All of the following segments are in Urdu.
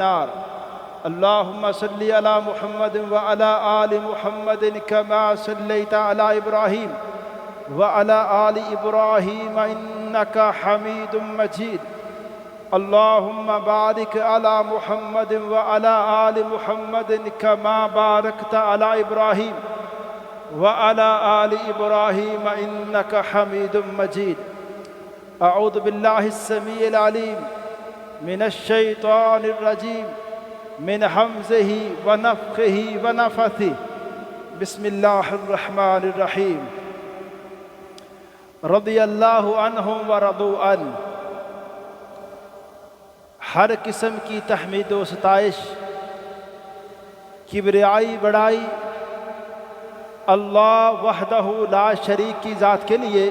النار اللهم صل على محمد وعلى آل محمد كما صليت على إبراهيم وعلى آل إبراهيم إنك حميد مجيد اللهم بارك على محمد وعلى آل محمد كما باركت على إبراهيم وعلى آل إبراهيم إنك حميد مجيد أعوذ بالله السميع العليم من الشيطان الرجيم من همزه ونفخه ونفثه بسم الله الرحمن الرحيم رضی اللہ عنہم ورضوا عنہ۔ ہر قسم کی تحمید و ستائش، کبریائی بڑائی اللہ وحدہ لا شریک کی ذات کے لیے،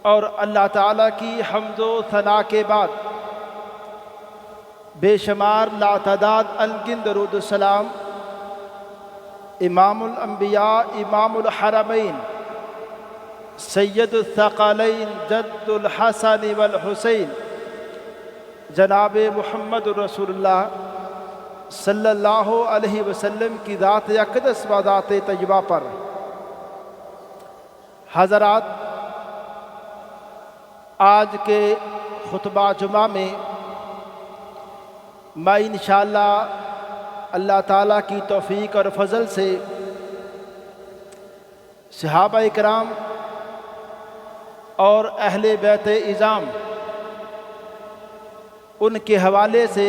اور اللہ تعالیٰ کی حمد و ثنا کے بعد بے شمار لاتعداد انگن درود السلام امام الانبیاء امام الحرمین سید الثقلین جد الحسن والحسین جناب محمد رسول اللہ صلی اللہ علیہ وسلم کی ذات اقدس و ذات طیبہ پر۔ حضرات، آج کے خطبہ جمعہ میں میں انشاءاللہ اللہ تعالیٰ کی توفیق اور فضل سے صحابہ اکرام اور اہل بیت اعظام ان کے حوالے سے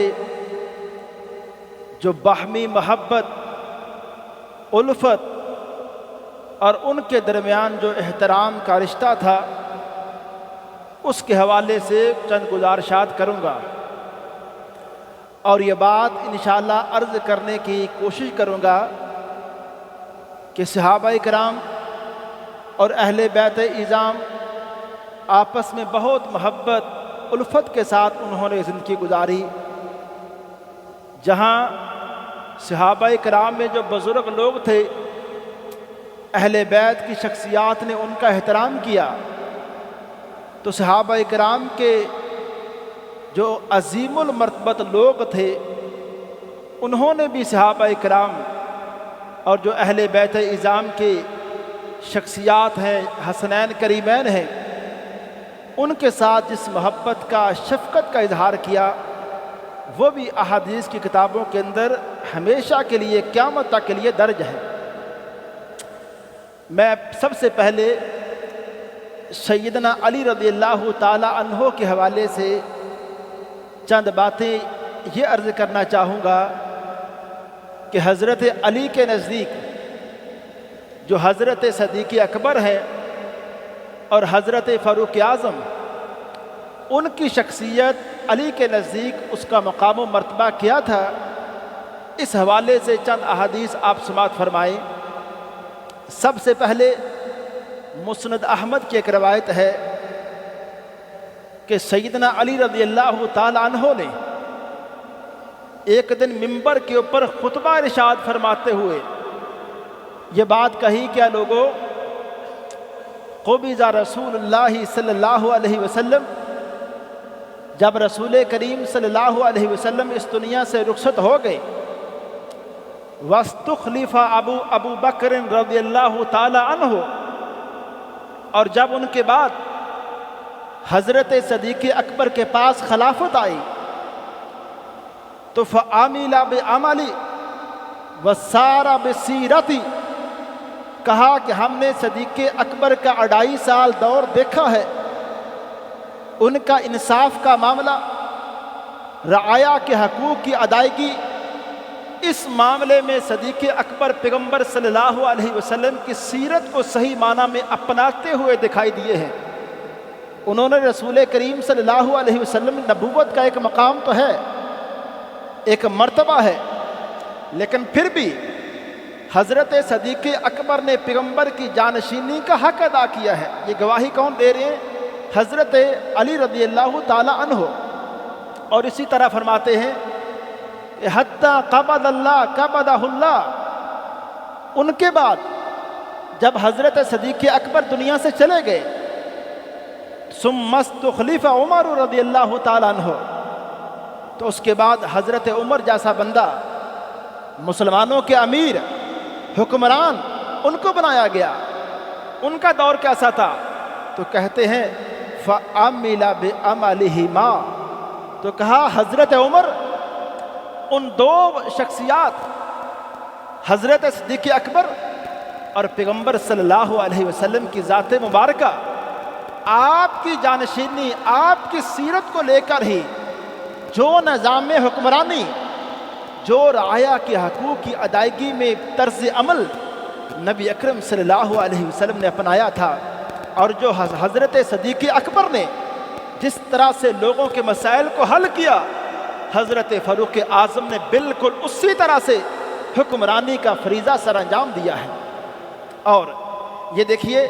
جو باہمی محبت، الفت اور ان کے درمیان جو احترام کا رشتہ تھا، اس کے حوالے سے چند گزارشات کروں گا، اور یہ بات انشاءاللہ عرض کرنے کی کوشش کروں گا کہ صحابہ کرام اور اہل بیت اعظام آپس میں بہت محبت الفت کے ساتھ انہوں نے زندگی گزاری۔ جہاں صحابہ کرام میں جو بزرگ لوگ تھے، اہل بیت کی شخصیات نے ان کا احترام کیا، تو صحابہ کرام کے جو عظیم المرتبت لوگ تھے انہوں نے بھی صحابہ کرام اور جو اہل بیت اعظام کے شخصیات ہیں، حسنین کریمین ہیں، ان کے ساتھ جس محبت کا، شفقت کا اظہار کیا، وہ بھی احادیث کی کتابوں کے اندر ہمیشہ کے لیے، قیامت تک کے لیے درج ہے۔ میں سب سے پہلے سیدنا علی رضی اللہ تعالی عنہ کے حوالے سے چند باتیں یہ عرض کرنا چاہوں گا کہ حضرت علی کے نزدیک جو حضرت صدیق اکبر ہے اور حضرت فاروق اعظم، ان کی شخصیت علی کے نزدیک اس کا مقام و مرتبہ کیا تھا، اس حوالے سے چند احادیث آپ سماعت فرمائیں۔ سب سے پہلے مسند احمد کی ایک روایت ہے کہ سیدنا علی رضی اللہ تعالی عنہ نے ایک دن منبر کے اوپر خطبہ ارشاد فرماتے ہوئے یہ بات کہی، کیا لوگوں، قبض رسول اللہ صلی اللہ علیہ وسلم، جب رسول کریم صلی اللہ علیہ وسلم اس دنیا سے رخصت ہو گئے، واستخلف ابو بکر رضی اللہ تعالی عنہ، اور جب ان کے بعد حضرت صدیق اکبر کے پاس خلافت آئی، تو فعمل بعملی وسار بسیرتی، کہا کہ ہم نے صدیق اکبر کا 2.5 سال دور دیکھا ہے، ان کا انصاف کا معاملہ، رعایا کے حقوق کی ادائیگی، اس معاملے میں صدیق اکبر پیغمبر صلی اللہ علیہ وسلم کی سیرت کو صحیح معنی میں اپناتے ہوئے دکھائی دیے ہیں۔ انہوں نے رسول کریم صلی اللہ علیہ وسلم، نبوت کا ایک مقام تو ہے، ایک مرتبہ ہے، لیکن پھر بھی حضرت صدیق اکبر نے پیغمبر کی جانشینی کا حق ادا کیا ہے۔ یہ گواہی کون دے رہے ہیں؟ حضرت علی رضی اللہ تعالی عنہ۔ اور اسی طرح فرماتے ہیں کہ حتی قبض قبضہ اللہ، ان کے بعد جب حضرت صدیق اکبر دنیا سے چلے گئے، ثم استخلف عمر رضی اللہ تعالی عنہ، تو اس کے بعد حضرت عمر جیسا بندہ، مسلمانوں کے امیر، حکمران، ان کو بنایا گیا۔ ان کا دور کیسا تھا؟ تو کہتے ہیں فَعَمِلَ بِعَمَلِهِمَا، تو کہا حضرت عمر ان دو شخصیات، حضرت صدیق اکبر اور پیغمبر صلی اللہ علیہ وسلم کی ذات مبارکہ، آپ کی جانشینی، آپ کی سیرت کو لے کر ہی جو نظام حکمرانی، جو رعایا کے حقوق کی ادائیگی میں طرز عمل نبی اکرم صلی اللہ علیہ وسلم نے اپنایا تھا، اور جو حضرت صدیق اکبر نے جس طرح سے لوگوں کے مسائل کو حل کیا، حضرت فاروق اعظم نے بالکل اسی طرح سے حکمرانی کا فریضہ سر انجام دیا ہے۔ اور یہ دیکھیے،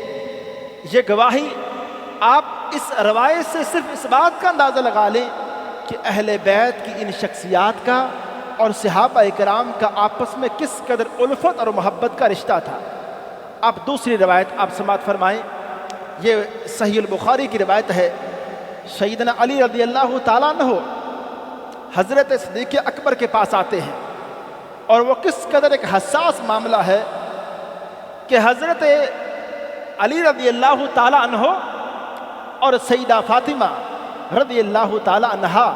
یہ گواہی آپ اس روایت سے صرف اس بات کا اندازہ لگا لیں کہ اہل بیت کی ان شخصیات کا اور صحابہ کرام کا آپس میں کس قدر الفت اور محبت کا رشتہ تھا۔ اب دوسری روایت آپ سماعت فرمائیں، یہ صحیح البخاری کی روایت ہے۔ سیدنا علی رضی اللہ تعالیٰ عنہ حضرت صدیق اکبر کے پاس آتے ہیں، اور وہ کس قدر ایک حساس معاملہ ہے کہ حضرت علی رضی اللہ تعالیٰ عنہ اور سیدہ فاطمہ رضی اللہ تعالیٰ عنہا،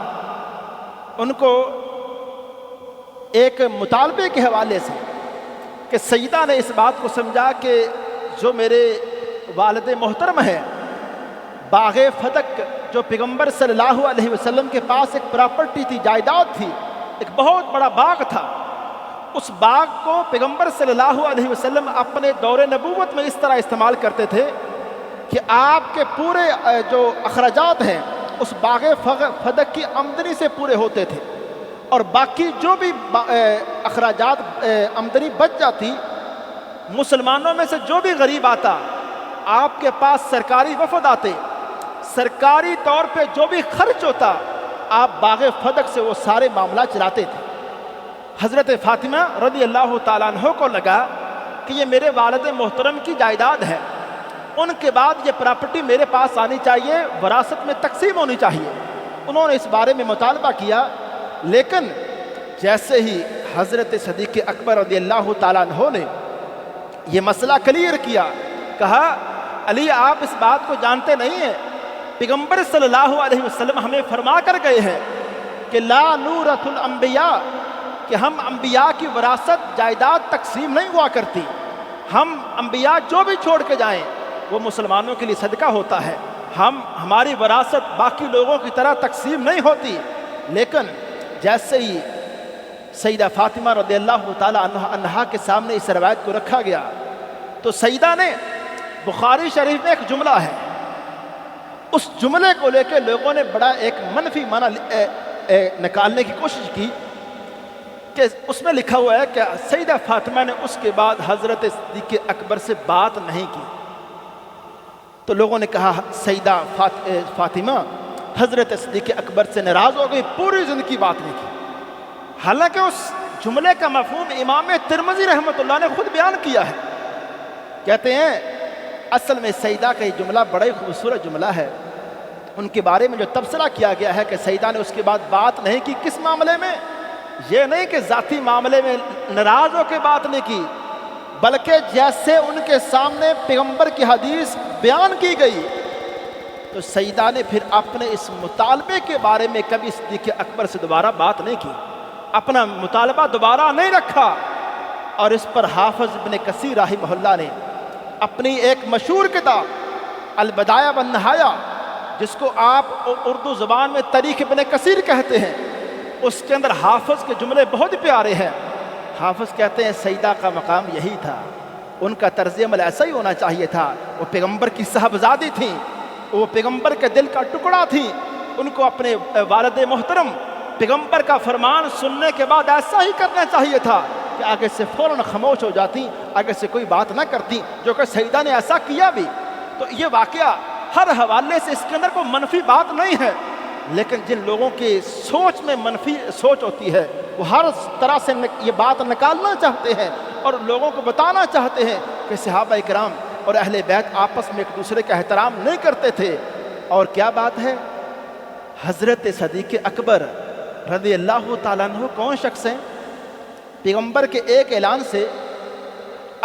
ان کو ایک مطالبے کے حوالے سے کہ سیدہ نے اس بات کو سمجھا کہ جو میرے والد محترم ہیں، باغ فتق جو پیغمبر صلی اللہ علیہ وسلم کے پاس ایک پراپرٹی تھی، جائیداد تھی، ایک بہت بڑا باغ تھا، اس باغ کو پیغمبر صلی اللہ علیہ وسلم اپنے دور نبوت میں اس طرح استعمال کرتے تھے کہ آپ کے پورے جو اخراجات ہیں اس باغ فتق کی آمدنی سے پورے ہوتے تھے، اور باقی جو بھی اخراجات آمدنی بچ جاتی، مسلمانوں میں سے جو بھی غریب آتا، آپ کے پاس سرکاری وفد آتے، سرکاری طور پہ جو بھی خرچ ہوتا، آپ باغ فتق سے وہ سارے معاملات چلاتے تھے۔ حضرت فاطمہ رضی اللہ تعالیٰ عنہ کو لگا کہ یہ میرے والد محترم کی جائیداد ہے، ان کے بعد یہ پراپرٹی میرے پاس آنی چاہیے، وراثت میں تقسیم ہونی چاہیے۔ انہوں نے اس بارے میں مطالبہ کیا، لیکن جیسے ہی حضرت صدیق اکبر رضی اللہ تعالیٰ عنہ نے یہ مسئلہ کلیئر کیا، کہا علی آپ اس بات کو جانتے نہیں ہیں، پیغمبر صلی اللہ علیہ وسلم ہمیں فرما کر گئے ہیں کہ لا نورث الانبیاء، کہ ہم انبیاء کی وراثت جائیداد تقسیم نہیں ہوا کرتی، ہم انبیاء جو بھی چھوڑ کے جائیں وہ مسلمانوں کے لیے صدقہ ہوتا ہے، ہماری وراثت باقی لوگوں کی طرح تقسیم نہیں ہوتی۔ لیکن جیسے ہی سیدہ فاطمہ رضی اللہ تعالیٰ عنہا کے سامنے اس روایت کو رکھا گیا تو سیدہ نے، بخاری شریف میں ایک جملہ ہے، اس جملے کو لے کے لوگوں نے بڑا ایک منفی معنی نکالنے کی کوشش کی کہ اس میں لکھا ہوا ہے کہ سیدہ فاطمہ نے اس کے بعد حضرت صدیق اکبر سے بات نہیں کی۔ تو لوگوں نے کہا سیدہ فاطمہ حضرت صدیق اکبر سے ناراض ہو گئی، پوری زندگی بات نہیں کی۔ حالانکہ اس جملے کا مفہوم امام ترمذی رحمۃ اللہ نے خود بیان کیا ہے۔ کہتے ہیں اصل میں سیدہ کا یہ جملہ بڑا ہی خوبصورت جملہ ہے، ان کے بارے میں جو تبصرہ کیا گیا ہے کہ سیدہ نے اس کے بعد بات نہیں کی۔ کس معاملے میں؟ یہ نہیں کہ ذاتی معاملے میں ناراض ہو کے بات نہیں کی، بلکہ جیسے ان کے سامنے پیغمبر کی حدیث بیان کی گئی تو سیدہ نے پھر اپنے اس مطالبے کے بارے میں کبھی صدیق اکبر سے دوبارہ بات نہیں کی، اپنا مطالبہ دوبارہ نہیں رکھا۔ اور اس پر حافظ ابن کثیر رحمہ اللہ نے اپنی ایک مشہور کتاب البدایہ والنہایہ، جس کو آپ اردو زبان میں تاریخ ابن کثیر کہتے ہیں، اس کے اندر حافظ کے جملے بہت پیارے ہیں۔ حافظ کہتے ہیں سیدہ کا مقام یہی تھا، ان کا طرز عمل ایسا ہی ہونا چاہیے تھا، وہ پیغمبر کی صاحبزادی تھیں، وہ پیغمبر کے دل کا ٹکڑا تھیں، ان کو اپنے والد محترم پیغمبر کا فرمان سننے کے بعد ایسا ہی کرنا چاہیے تھا کہ آگے سے فوراً خاموش ہو جاتی، آگے سے کوئی بات نہ کرتی، جو کہ سیدہ نے ایسا کیا بھی۔ تو یہ واقعہ ہر حوالے سے اس کے اندر کوئی منفی بات نہیں ہے، لیکن جن لوگوں کی سوچ میں منفی سوچ ہوتی ہے وہ ہر طرح سے یہ بات نکالنا چاہتے ہیں اور لوگوں کو بتانا چاہتے ہیں کہ صحابہ کرام اور اہل بیت آپس میں ایک دوسرے کا احترام نہیں کرتے تھے۔ اور کیا بات ہے، حضرت صدیق اکبر رضی اللہ تعالیٰ عنہ کون شخص ہیں؟ پیغمبر کے ایک اعلان سے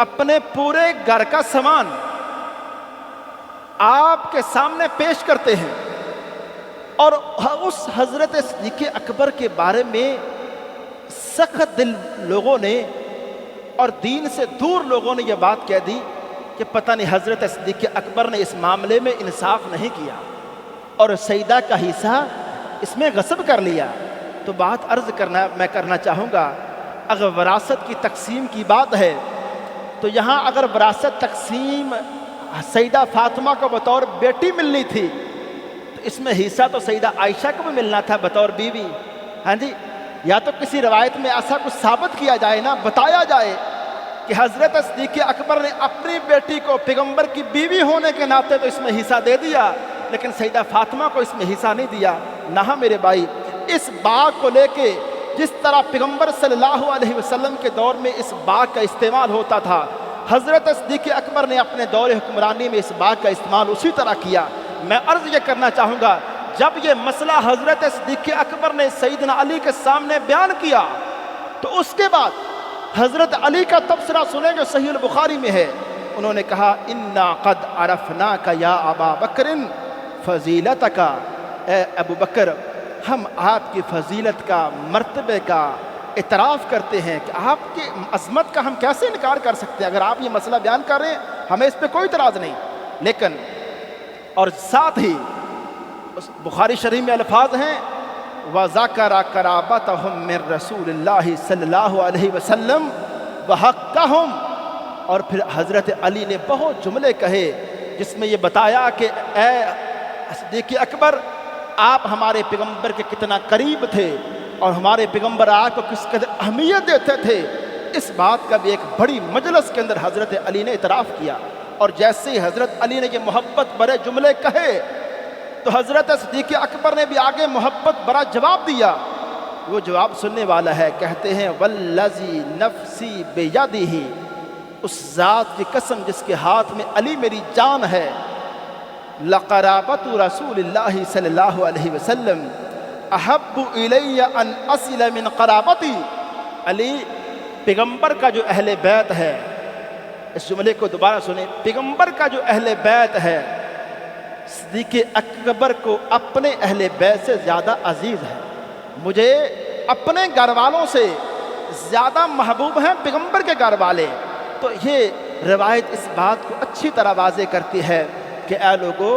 اپنے پورے گھر کا سامان آپ کے سامنے پیش کرتے ہیں، اور اس حضرت صدیق اکبر کے بارے میں سخت دل لوگوں نے اور دین سے دور لوگوں نے یہ بات کہہ دی کہ پتہ نہیں حضرت صدیق اکبر نے اس معاملے میں انصاف نہیں کیا اور سیدہ کا حصہ اس میں غصب کر لیا۔ تو بات عرض میں کرنا چاہوں گا، اگر وراثت کی تقسیم کی بات ہے تو یہاں اگر وراثت تقسیم سیدہ فاطمہ کو بطور بیٹی ملنی تھی تو اس میں حصہ تو سیدہ عائشہ کو بھی ملنا تھا بطور بیوی۔ ہاں جی، یا تو کسی روایت میں ایسا کچھ ثابت کیا جائے نا، بتایا جائے کہ حضرت صدیق اکبر نے اپنی بیٹی کو پیغمبر کی بیوی ہونے کے ناطے تو اس میں حصہ دے دیا، لیکن سیدہ فاطمہ کو اس میں حصہ نہیں دیا۔ نہ میرے بھائی، اس باغ کو لے کے جس طرح پیغمبر صلی اللہ علیہ وسلم کے دور میں اس باغ کا استعمال ہوتا تھا، حضرت صدیق اکبر نے اپنے دور حکمرانی میں اس باغ کا استعمال اسی طرح کیا۔ میں عرض یہ کرنا چاہوں گا، جب یہ مسئلہ حضرت صدیق اکبر نے سیدنا علی کے سامنے بیان کیا تو اس کے بعد حضرت علی کا تبصرہ سنیں جو صحیح البخاری میں ہے۔ انہوں نے کہا انا قد عرفناک یا ابا بکر فضیلتک، اے ابو بکر ہم آپ کی فضیلت کا، مرتبے کا اعتراف کرتے ہیں کہ آپ کی عظمت کا ہم کیسے انکار کر سکتے ہیں۔ اگر آپ یہ مسئلہ بیان کر رہے ہیں ہمیں اس پہ کوئی اعتراض نہیں، لیکن اور ساتھ ہی بخاری شریف میں الفاظ ہیں وَذَكَرَ قَرَابَتَهُم مِّن رَّسُولِ اللَّهِ صلی اللہ علیہ وسلم وَحَقَّهُم، اور پھر حضرت علی نے بہت جملے کہے جس میں یہ بتایا کہ اے صدیق اکبر آپ ہمارے پیغمبر کے کتنا قریب تھے اور ہمارے پیغمبر آپ کو کس قدر اہمیت دیتے تھے۔ اس بات کا بھی ایک بڑی مجلس کے اندر حضرت علی نے اعتراف کیا، اور جیسے ہی حضرت علی نے یہ محبت برے جملے کہے تو حضرت صدیق اکبر نے بھی آگے محبت برا جواب دیا۔ وہ جواب سننے والا ہے، کہتے ہیں والذی نفسی بیدہ، اس ذات کی قسم جس کے ہاتھ میں علی میری جان ہے، لقرابت رسول اللہ صلی اللہ علیہ وسلم احب الی ان اصل من قرابتی، علی پیغمبر کا جو اہل بیت ہے، اس جملے کو دوبارہ سنیں، پیغمبر کا جو اہل بیت ہے صدیق اکبر کو اپنے اہل بیت سے زیادہ عزیز ہے، مجھے اپنے گھر والوں سے زیادہ محبوب ہیں پیغمبر کے گھر والے۔ تو یہ روایت اس بات کو اچھی طرح واضح کرتی ہے کہ اے لوگوں،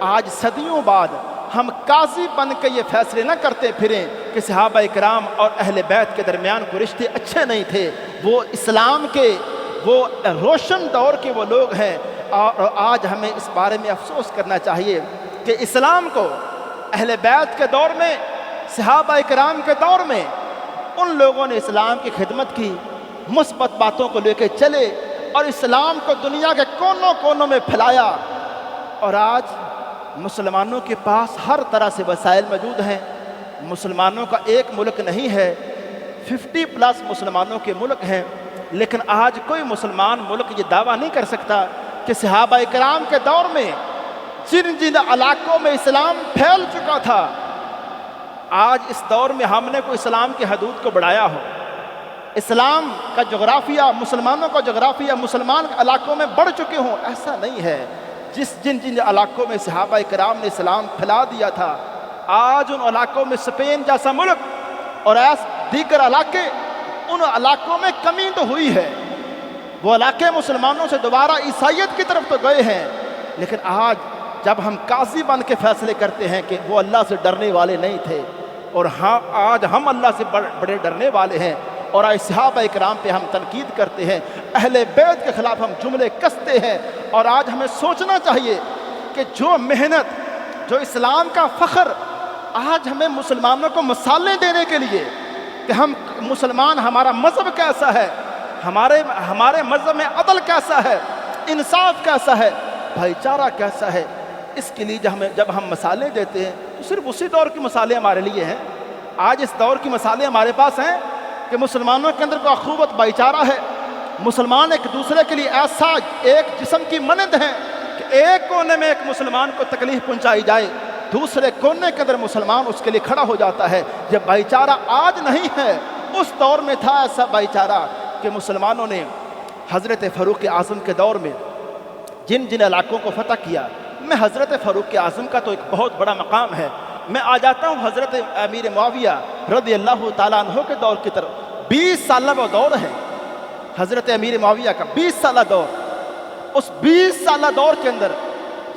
آج صدیوں بعد ہم قاضی بن کے یہ فیصلے نہ کرتے پھریں کہ صحابہ کرام اور اہل بیت کے درمیان کوئی رشتے اچھے نہیں تھے، وہ اسلام کے وہ روشن دور کے وہ لوگ ہیں، اور آج ہمیں اس بارے میں افسوس کرنا چاہیے کہ اسلام کو اہل بیت کے دور میں، صحابہ کرام کے دور میں ان لوگوں نے اسلام کی خدمت کی، مثبت باتوں کو لے کے چلے اور اسلام کو دنیا کے کونوں کونوں میں پھیلایا، اور آج مسلمانوں کے پاس ہر طرح سے وسائل موجود ہیں۔ مسلمانوں کا ایک ملک نہیں ہے، 50+ مسلمانوں کے ملک ہیں، لیکن آج کوئی مسلمان ملک یہ دعویٰ نہیں کر سکتا کہ صحابہ کرام کے دور میں جن جن علاقوں میں اسلام پھیل چکا تھا، آج اس دور میں ہم نے کوئی اسلام کی حدود کو بڑھایا ہو، اسلام کا جغرافیہ، مسلمانوں کا جغرافیہ مسلمان علاقوں میں بڑھ چکے ہوں، ایسا نہیں ہے۔ جن علاقوں میں صحابہ کرام نے اسلام پھیلا دیا تھا، آج ان علاقوں میں اسپین جیسا ملک اور دیگر علاقے، ان علاقوں میں کمی تو ہوئی ہے، وہ علاقے مسلمانوں سے دوبارہ عیسائیت کی طرف تو گئے ہیں، لیکن آج جب ہم قاضی بن کے فیصلے کرتے ہیں کہ وہ اللہ سے ڈرنے والے نہیں تھے، اور ہاں آج ہم اللہ سے بڑے ڈرنے والے ہیں، اور آج صحابہ کرام پہ ہم تنقید کرتے ہیں، اہل بیت کے خلاف ہم جملے کستے ہیں، اور آج ہمیں سوچنا چاہیے کہ جو محنت، جو اسلام کا فخر آج ہمیں مسلمانوں کو مثالیں دینے کے لیے کہ ہم مسلمان، ہمارا مذہب کیسا ہے، ہمارے مذہب میں عدل کیسا ہے، انصاف کیسا ہے، بھائی چارہ کیسا ہے، اس کے لیے جب ہم مثالیں دیتے ہیں تو صرف اسی دور کی مثالیں ہمارے لیے ہیں۔ آج اس دور کی مثالیں ہمارے پاس ہیں کہ مسلمانوں کے اندر کوئی اخوت بھائی چارہ ہے، مسلمان ایک دوسرے کے لیے ایسا ایک جسم کی مانند ہیں کہ ایک کونے میں ایک مسلمان کو تکلیف پہنچائی جائے دوسرے کونے کے اندر مسلمان اس کے لیے کھڑا ہو جاتا ہے۔ یہ بھائی چارہ آج نہیں ہے، اس دور میں تھا ایسا بھائی چارہ کہ مسلمانوں نے حضرت فاروق اعظم کے دور میں جن جن علاقوں کو فتح کیا، میں حضرت فاروق اعظم کا تو ایک بہت بڑا مقام ہے، میں آ جاتا ہوں حضرت امیر معاویہ رضی اللہ تعالیٰ عنہ کے دور کی طرف۔ 20 سالہ وہ دور ہے حضرت امیر معاویہ کا، 20 سالہ دور۔ اس 20 سالہ دور کے اندر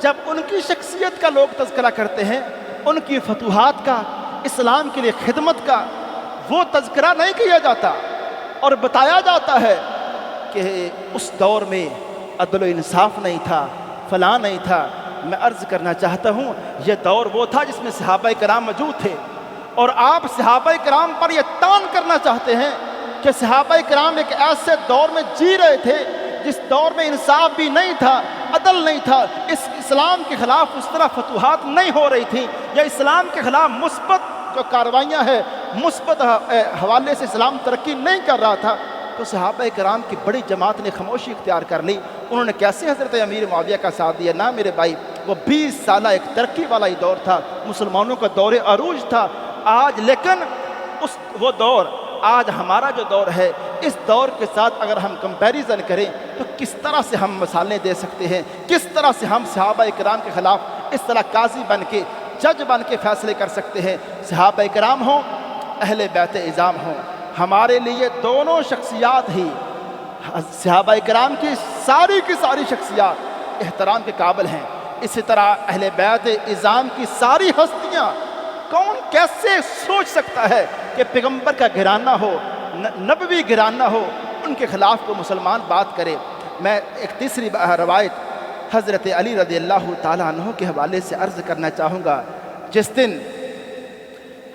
جب ان کی شخصیت کا لوگ تذکرہ کرتے ہیں، ان کی فتوحات کا، اسلام کے لیے خدمت کا، وہ تذکرہ نہیں کیا جاتا اور بتایا جاتا ہے کہ اس دور میں عدل و انصاف نہیں تھا، فلاں نہیں تھا۔ میں عرض کرنا چاہتا ہوں یہ دور وہ تھا جس میں صحابہ کرام موجود تھے، اور آپ صحابہ کرام پر یہ تان کرنا چاہتے ہیں کہ صحابہ کرام ایک ایسے دور میں جی رہے تھے جس دور میں انصاف بھی نہیں تھا، عدل نہیں تھا، اس اسلام کے خلاف اس طرح فتوحات نہیں ہو رہی تھیں، یا اسلام کے خلاف مثبت جو کاروائیاں ہیں، مثبت حوالے سے اسلام ترقی نہیں کر رہا تھا۔ تو صحابہ کرام کی بڑی جماعت نے خاموشی اختیار کر لی۔ انہوں نے کیسے حضرت امیر معاویہ کا ساتھ دیا؟ نہ میرے بھائی، وہ 20 سالہ ایک ترقی والا ہی دور تھا، مسلمانوں کا دور عروج تھا آج، لیکن وہ دور آج ہمارا جو دور ہے، اس دور کے ساتھ اگر ہم کمپیریزن کریں تو کس طرح سے ہم مثالیں دے سکتے ہیں، کس طرح سے ہم صحابہ کرام کے خلاف اس طرح قاضی بن کے، جج بن کے فیصلے کر سکتے ہیں؟ صحابہ کرام ہوں، اہل بیت اعظام ہوں، ہمارے لیے دونوں شخصیات ہی، صحابہ کرام کی ساری شخصیات احترام کے قابل ہیں۔ اسی طرح اہل بیت اعظام کی ساری ہستیاں، کون کیسے سوچ سکتا ہے کہ پیغمبر کا گھرانہ ہو، نبوی گھرانہ ہو، ان کے خلاف کو مسلمان بات کرے؟ میں ایک تیسری روایت حضرت علی رضی اللہ تعالیٰ عنہ کے حوالے سے عرض کرنا چاہوں گا۔ جس دن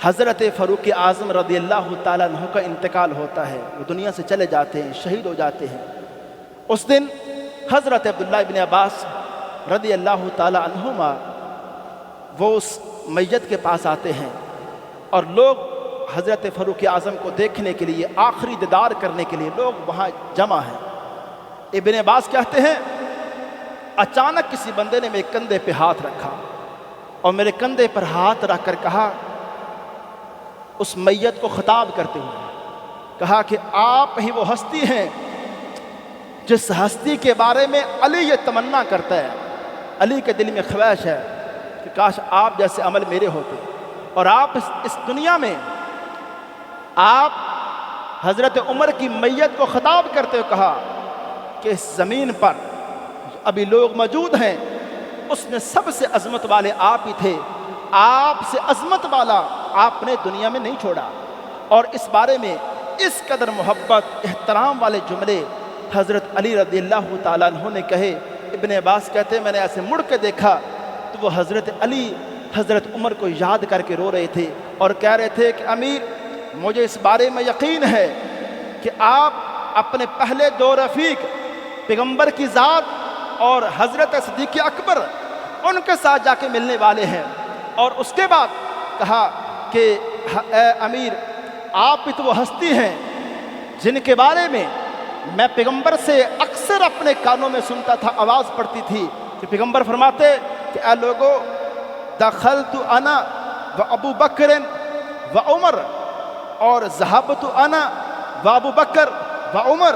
حضرت فاروق اعظم رضی اللہ تعالیٰ عنہ کا انتقال ہوتا ہے، وہ دنیا سے چلے جاتے ہیں، شہید ہو جاتے ہیں، اس دن حضرت عبداللہ ابن عباس رضی اللہ تعالیٰ عنہما وہ اس میت کے پاس آتے ہیں، اور لوگ حضرت فاروق اعظم کو دیکھنے کے لیے، آخری دیدار کرنے کے لیے لوگ وہاں جمع ہیں۔ ابن عباس کہتے ہیں اچانک کسی بندے نے میرے کندھے پہ ہاتھ رکھا، اور میرے کندھے پر ہاتھ رکھ کر کہا، اس میت کو خطاب کرتے ہوئے کہا کہ آپ ہی وہ ہستی ہیں جس ہستی کے بارے میں علی یہ تمنا کرتا ہے، علی کے دل میں خواہش ہے کہ کاش آپ جیسے عمل میرے ہوتے، اور آپ اس دنیا میں آپ حضرت عمر کی میت کو خطاب کرتے ہوئے کہا کہ اس زمین پر ابھی لوگ موجود ہیں، اس میں سب سے عظمت والے آپ ہی تھے، آپ سے عظمت والا آپ نے دنیا میں نہیں چھوڑا۔ اور اس بارے میں اس قدر محبت، احترام والے جملے حضرت علی رضی اللہ تعالیٰ عنہ نے کہے۔ ابن عباس کہتے ہیں میں نے ایسے مڑ کے دیکھا تو وہ حضرت علی حضرت عمر کو یاد کر کے رو رہے تھے، اور کہہ رہے تھے کہ امیر، مجھے اس بارے میں یقین ہے کہ آپ اپنے پہلے دو رفیق پیغمبر کی ذات اور حضرت صدیق اکبر ان کے ساتھ جا کے ملنے والے ہیں۔ اور اس کے بعد کہا کہ اے امیر، آپ بھی تو وہ ہستی ہیں جن کے بارے میں میں پیغمبر سے اکثر اپنے کانوں میں سنتا تھا، آواز پڑتی تھی کہ پیغمبر فرماتے کہ اے لوگو، دخلت انا و ابو بکر و عمر، اور ذهبت انا و ابو بکر و عمر،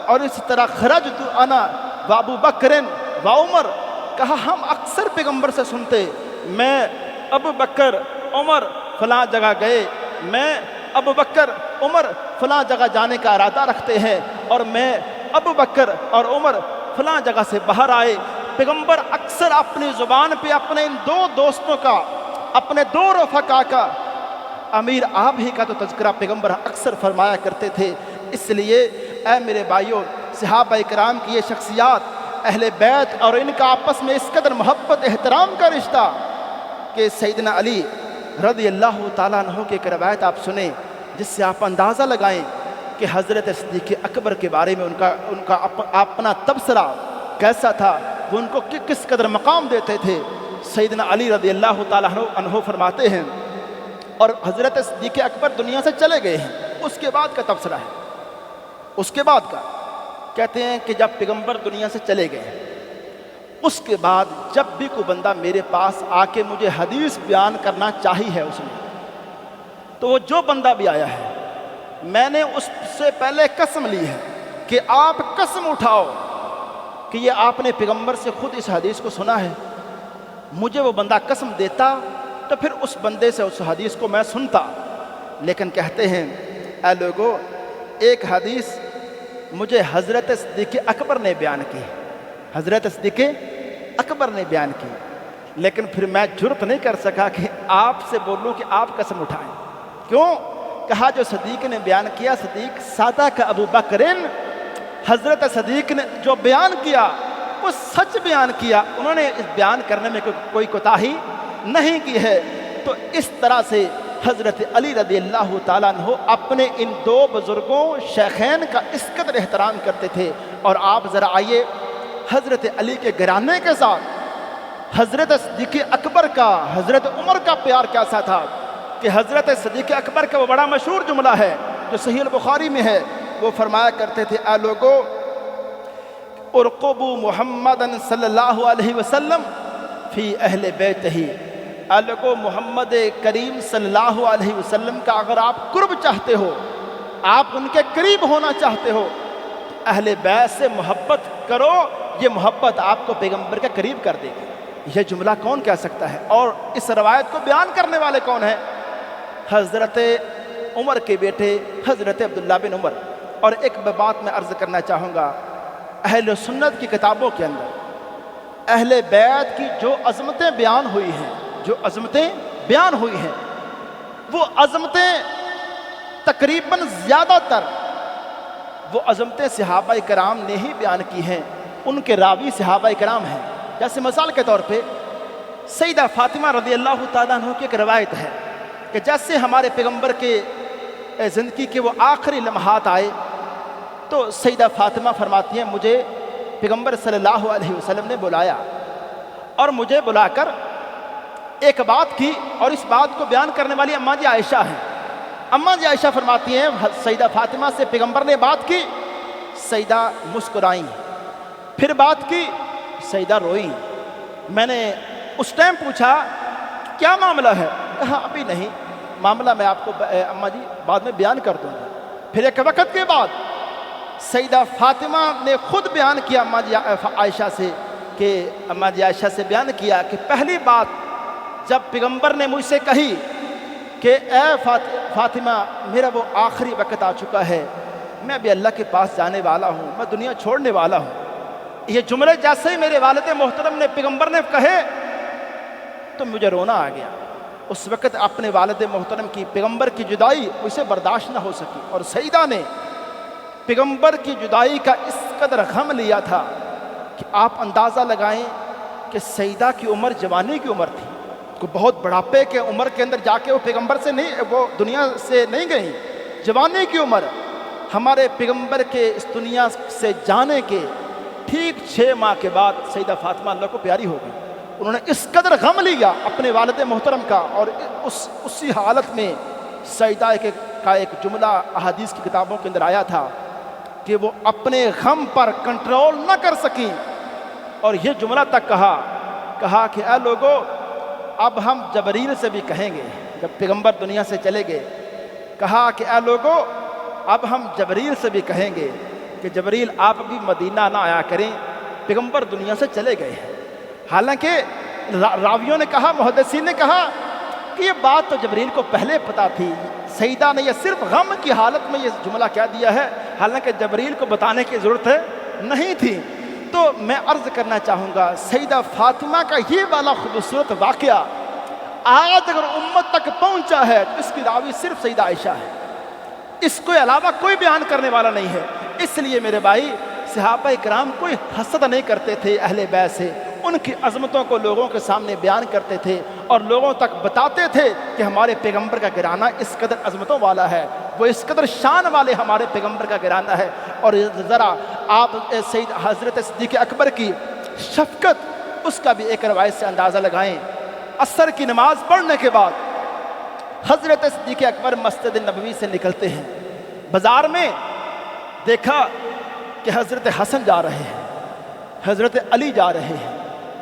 اور اس طرح خرجت انا و ابو بکر و عمر۔ کہا ہم اکثر پیغمبر سے سنتے، میں ابو بکر عمر فلاں جگہ گئے، میں ابو بکر عمر فلاں جگہ جانے کا ارادہ رکھتے ہیں، اور میں ابو بکر اور عمر فلاں جگہ سے باہر آئے۔ پیغمبر اکثر اپنی زبان پہ اپنے ان دو دوستوں کا، اپنے دو رفقا کا، امیر آپ ہی کا تو تذکرہ پیغمبر اکثر فرمایا کرتے تھے۔ اس لیے اے میرے بھائیوں، صحابہ کرام کی یہ شخصیات، اہل بیت اور ان کا آپس میں اس قدر محبت، احترام کا رشتہ کہ سیدنا علی رضی اللہ تعالیٰ عنہ کی ایک روایت آپ سنیں جس سے آپ اندازہ لگائیں کہ حضرت صدیق اکبر کے بارے میں ان کا اپنا تبصرہ کیسا تھا، وہ ان کو کس قدر مقام دیتے تھے۔ سیدنا علی رضی اللہ تعالیٰ عنہ فرماتے ہیں، اور حضرت صدیق اکبر دنیا سے چلے گئے ہیں، اس کے بعد کا تبصرہ ہے، اس کے بعد کا کہتے ہیں کہ جب پیغمبر دنیا سے چلے گئے، اس کے بعد جب بھی کوئی بندہ میرے پاس آ کے مجھے حدیث بیان کرنا چاہی ہے اس نے، تو وہ جو بندہ بھی آیا ہے میں نے اس سے پہلے قسم لی ہے کہ آپ قسم اٹھاؤ کہ یہ آپ نے پیغمبر سے خود اس حدیث کو سنا ہے۔ مجھے وہ بندہ قسم دیتا تو پھر اس بندے سے اس حدیث کو میں سنتا، لیکن کہتے ہیں اے لوگو ایک حدیث مجھے حضرت صدیق اکبر نے بیان کی، حضرت صدیق اکبر نے بیان کی، لیکن پھر میں جرت نہیں کر سکا کہ آپ سے بولوں کہ آپ قسم اٹھائیں۔ کیوں؟ کہا جو صدیق نے بیان کیا، صدیق سادہ کا ابو بکرین، حضرت صدیق نے جو بیان کیا وہ سچ بیان کیا، انہوں نے اس بیان کرنے میں کوئی کوتاہی نہیں کی ہے۔ تو اس طرح سے حضرت علی رضی اللہ تعالیٰ عنہ اپنے ان دو بزرگوں شیخین کا اس قدر احترام کرتے تھے۔ اور آپ ذرا آئیے حضرت علی کے گھرانے کے ساتھ حضرت صدیق اکبر کا، حضرت عمر کا پیار کیسا تھا کہ حضرت صدیق اکبر کا وہ بڑا مشہور جملہ ہے جو صحیح البخاری میں ہے، وہ فرمایا کرتے تھے اے لوگو ارقبوا محمد صلی اللہ علیہ وسلم فی اہل بیتہ، اے لوگو محمد کریم صلی اللہ علیہ وسلم کا اگر آپ قرب چاہتے ہو، آپ ان کے قریب ہونا چاہتے ہو، اہل بیت سے محبت کرو، یہ محبت آپ کو پیغمبر کے قریب کر دے گی۔ یہ جملہ کون کہہ سکتا ہے؟ اور اس روایت کو بیان کرنے والے کون ہیں؟ حضرت عمر کے بیٹے حضرت عبداللہ بن عمر۔ اور ایک بات میں عرض کرنا چاہوں گا، اہل سنت کی کتابوں کے اندر اہل بیت کی جو عظمتیں بیان ہوئی ہیں، جو عظمتیں بیان ہوئی ہیں، وہ عظمتیں تقریباً زیادہ تر وہ عظمتیں صحابہ کرام نے ہی بیان کی ہیں، ان کے راوی صحابہ کرام ہیں۔ جیسے مثال کے طور پہ سیدہ فاطمہ رضی اللہ تعالیٰ عنہ کی ایک روایت ہے کہ جیسے ہمارے پیغمبر کے زندگی کے وہ آخری لمحات آئے تو سیدہ فاطمہ فرماتی ہیں مجھے پیغمبر صلی اللہ علیہ وسلم نے بلایا، اور مجھے بلا کر ایک بات کی، اور اس بات کو بیان کرنے والی اماں جی عائشہ ہیں۔ اماں جی عائشہ فرماتی ہیں سیدہ فاطمہ سے پیغمبر نے بات کی، سیدہ مسکرائیں، پھر بات کی، سیدہ روئیں۔ میں نے اس ٹائم پوچھا کیا معاملہ ہے؟ کہا ابھی نہیں، معاملہ میں آپ کو اماں جی بعد میں بیان کر دوں گا۔ پھر ایک وقت کے بعد سیدہ فاطمہ نے خود بیان کیا اماں جی عائشہ سے، کہ اماں جی عائشہ سے بیان کیا کہ پہلی بات جب پیغمبر نے مجھ سے کہی کہ اے فاطمہ میرا وہ آخری وقت آ چکا ہے، میں ابھی اللہ کے پاس جانے والا ہوں، میں دنیا چھوڑنے والا ہوں، یہ جملے جیسے ہی میرے والد محترم نے پیغمبر نے کہے تو مجھے رونا آ گیا۔ اس وقت اپنے والد محترم کی، پیغمبر کی جدائی اسے برداشت نہ ہو سکی، اور سیدہ نے پیغمبر کی جدائی کا اس قدر غم لیا تھا کہ آپ اندازہ لگائیں کہ سیدہ کی عمر جوانی کی عمر تھی، کوئی بہت بڑھاپے کے عمر کے اندر جا کے وہ پیغمبر سے نہیں، وہ دنیا سے نہیں گئیں، جوانی کی عمر۔ ہمارے پیغمبر کے اس دنیا سے جانے کے ٹھیک 6 ماہ کے بعد سیدہ فاطمہ اللہ کو پیاری ہو گئی۔ انہوں نے اس قدر غم لیا اپنے والد محترم کا، اور اسی حالت میں سیدہ کا ایک جملہ احادیث کی کتابوں کے اندر آیا تھا کہ وہ اپنے غم پر کنٹرول نہ کر سکیں، اور یہ جملہ تک کہا کہ اے لوگو اب ہم جبریل سے بھی کہیں گے، جب پیغمبر دنیا سے چلے گئے، کہا کہ اے لوگو اب ہم جبریل سے بھی کہیں گے کہ جبریل آپ بھی مدینہ نہ آیا کریں، پیغمبر دنیا سے چلے گئے ہیں۔ حالانکہ راویوں نے کہا، محدثین نے کہا کہ یہ بات تو جبریل کو پہلے پتہ تھی، سیدہ نے یہ صرف غم کی حالت میں یہ جملہ کہہ دیا ہے، حالانکہ جبریل کو بتانے کی ضرورت نہیں تھی۔ تو میں عرض کرنا چاہوں گا سیدہ فاطمہ کا یہ والا خوبصورت واقعہ آج اگر امت تک پہنچا ہے تو اس کی راوی صرف سیدہ عائشہ ہے، اس کے علاوہ کوئی بیان کرنے والا نہیں ہے۔ اس لیے میرے بھائی صحابہ کرام کوئی حسد نہیں کرتے تھے اہل بیت سے، ان کی عظمتوں کو لوگوں کے سامنے بیان کرتے تھے اور لوگوں تک بتاتے تھے کہ ہمارے پیغمبر کا گھرانہ اس قدر عظمتوں والا ہے، وہ اس قدر شان والے ہمارے پیغمبر کا گھرانہ ہے۔ اور ذرا آپ سید حضرت صدیق اکبر کی شفقت، اس کا بھی ایک روایت سے اندازہ لگائیں۔ عصر کی نماز پڑھنے کے بعد حضرت صدیق اکبر مسجد نبوی سے نکلتے ہیں، بازار میں دیکھا کہ حضرت حسن جا رہے ہیں، حضرت علی جا رہے ہیں،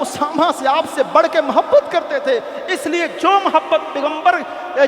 اسامہ سے آپ سے بڑھ کے محبت کرتے تھے، اس لیے جو محبت پیغمبر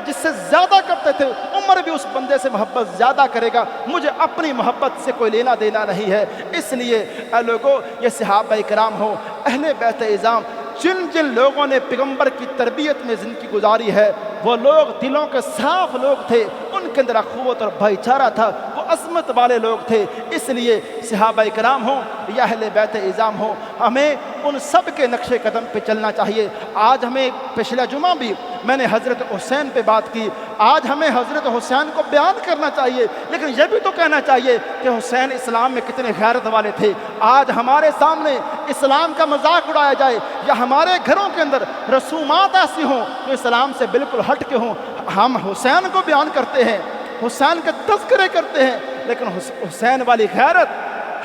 جس سے زیادہ کرتے تھے عمر بھی اس بندے سے محبت زیادہ کرے گا۔ مجھے اپنی محبت سے کوئی لینا دینا نہیں ہے۔ اس لیے اے لوگوں، یہ صحابہ کرام ہو، اہل بیت اعظام، جن جن لوگوں نے پیغمبر کی تربیت میں زندگی گزاری ہے، وہ لوگ دلوں کے صاف لوگ تھے، ان کے اندر اخوت اور بھائی چارہ تھا، وہ عظمت والے لوگ تھے۔ اس لیے صحابہ کرام ہوں یا اہل بیت اعظام ہوں، ہمیں ان سب کے نقش قدم پہ چلنا چاہیے۔ آج ہمیں پچھلا جمعہ بھی میں نے حضرت حسین پہ بات کی، آج ہمیں حضرت حسین کو بیان کرنا چاہیے، لیکن یہ بھی تو کہنا چاہیے کہ حسین اسلام میں کتنے غیرت والے تھے۔ آج ہمارے سامنے اسلام کا مذاق اڑایا جائے یا ہمارے گھروں کے اندر رسومات ایسی ہوں جو اسلام سے بالکل ہٹ کے ہوں، ہم حسین کو بیان کرتے ہیں، حسین کے تذکرے کرتے ہیں، لیکن حسین والی غیرت،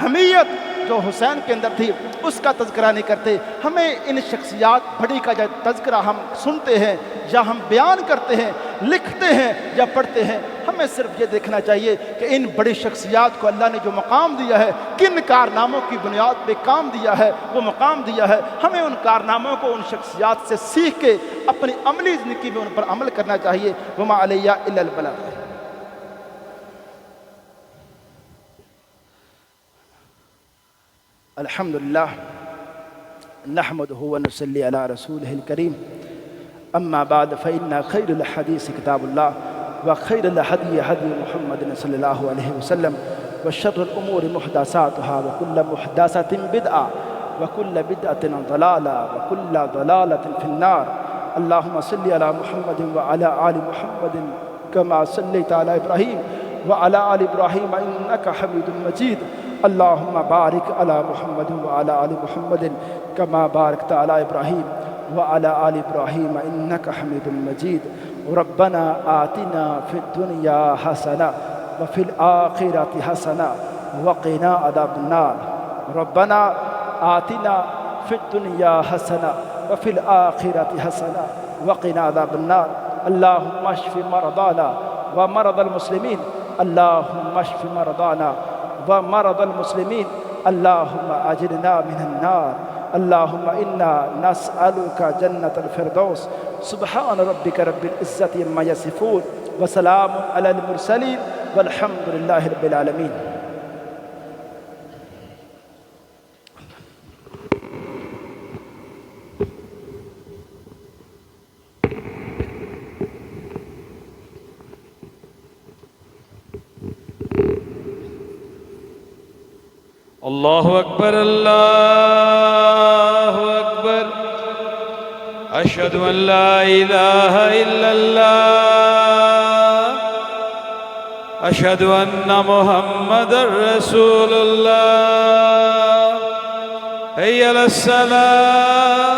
حمیت جو حسین کے اندر تھی اس کا تذکرہ نہیں کرتے۔ ہمیں ان شخصیات بڑی کا جو تذکرہ ہم سنتے ہیں یا ہم بیان کرتے ہیں، لکھتے ہیں یا پڑھتے ہیں، ہمیں صرف یہ دیکھنا چاہیے کہ ان بڑی شخصیات کو اللہ نے جو مقام دیا ہے، کن کارناموں کی بنیاد پہ کام دیا ہے، وہ مقام دیا ہے، ہمیں ان کارناموں کو ان شخصیات سے سیکھ کے اپنی عملی زندگی میں ان پر عمل کرنا چاہیے۔ وما علیہ الا البلاغ۔ الحمد لله نحمده ونصلي على رسوله الكريم، أما بعد فإن خير الحديث كتاب الله وخير الهدي هدي محمد صلى الله عليه وسلم وشر الأمور محدثاتها وكل محدثة بدعة وكل بدعة ضلالة وكل ضلالة في النار۔ اللهم صل على محمد وعلى آل محمد كما صليت على إبراهيم وعلى آل إبراهيم إنك حميد مجيد۔ اللهم بارك على محمد وعلى آل محمد كما باركت على إبراهيم وعلى آل إبراهيم إنك حميد مجيد۔ ربنا آتنا في الدنيا حسنة وفي الآخرة حسنة وقنا عذاب النار۔ ربنا آتنا في الدنيا حسنة وفي الآخرة حسنة وقنا عذاب النار۔ اللهم اشف مرضانا ومرضى المسلمين، اللهم اشف مرضانا ومرضى المسلمين، اللهم أجرنا من النار۔ اللهم إنا نسألك جنة الفردوس۔ سبحان ربك رب العزة عما يصفون وسلام على المرسلين والحمد لله رب العالمين۔ اللہ اکبر اللہ اکبر، اشہد ان لا الہ الا اللہ، اشہد ان محمد رسول اللہ، حی علی الصلاۃ